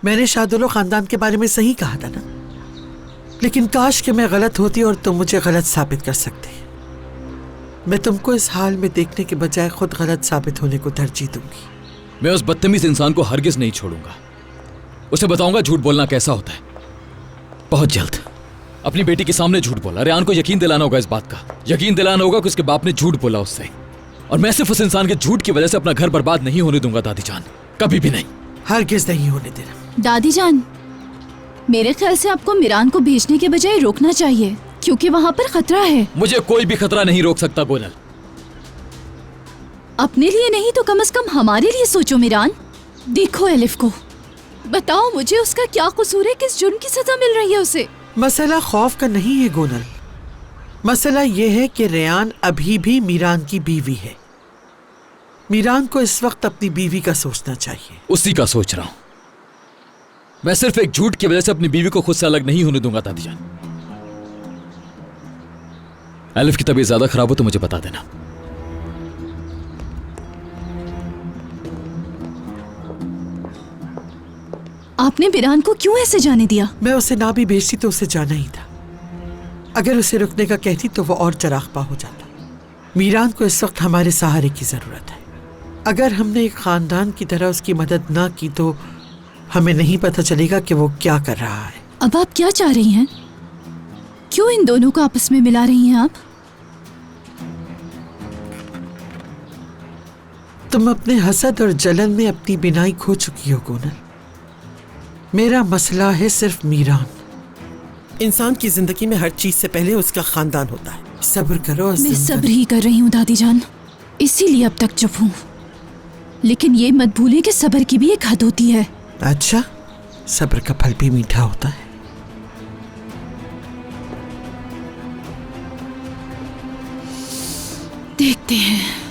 मैंने शादुल्लो खानदान के बारे में सही कहा था ना, लेकिन काश कि मैं गलत होती और तुम मुझे गलत साबित कर सकते। मैं तुमको इस हाल में देखने के बजाय खुद गलत साबित होने को तरजीह दूंगी। मैं उस बदतमीज इंसान को हरगिज नहीं छोड़ूंगा। उसे बताऊंगा झूठ बोलना कैसा होता है। बहुत जल्द अपनी बेटी के सामने झूठ बोला। रेहान को यकीन दिलाना होगा इस बात का, यकीन दिलाना होगा कि उसके बाप ने झूठ बोला उससे। और मैं सिर्फ उस इंसान के झूठ की वजह से अपना घर बर्बाद नहीं होने दूंगा दादी जान, कभी भी नहीं। हरगिज नहीं होने देना। दादी जान, मेरे ख्याल से आपको मीरान को भेजने के बजाय रोकना चाहिए, क्योंकि वहाँ पर खतरा है। मुझे कोई भी खतरा नहीं रोक सकता गोनल। अपने लिए नहीं तो कम से कम हमारे लिए सोचो मीरान। देखो एलिफ को, बताओ मुझे उसका क्या कसूर है, किस जुर्म की सजा मिल रही है उसे? मसला खौफ का नहीं है गोनल, मसला ये है कि रेहान अभी भी मीरान की बीवी है। मीरान को इस वक्त अपनी बीवी का सोचना चाहिए। उसी का सोच रहा हूं। मैं सिर्फ एक झूठ की वजह से अपनी बीवी को खुद से अलग नहीं होने दूंगा दादी जान। एलिफ की तबीयत ज्यादा खराब हो तो मुझे बता देना। आपने मीरान को क्यों ऐसे जाने दिया? मैं उसे ना भी भेजती तो उसे जाना ही था। अगर उसे रुकने का कहती तो वो और चरागपा हो जाता। मीरान को इस वक्त हमारे सहारे की जरूरत है। अगर हमने एक खानदान की तरह उसकी मदद ना की तो हमें नहीं पता चलेगा कि वो क्या कर रहा है। अब आप क्या चाह रही हैं? क्यों इन दोनों को आपस में मिला रही हैं आप? तुम अपने हसद और जलन में अपनी बिनाई खो चुकी हो गोनल। मेरा मसला है सिर्फ मीरान। इंसान की जिंदगी में हर चीज से पहले उसका खानदान होता है। सब्र करो। मैं सब्र ही कर रही हूँ दादी जान, इसीलिए अब तक चुप हूँ। लेकिन ये मत भूलें कि सब्र की भी एक हद होती है। अच्छा, सब्र का फल भी मीठा होता है। देखते हैं।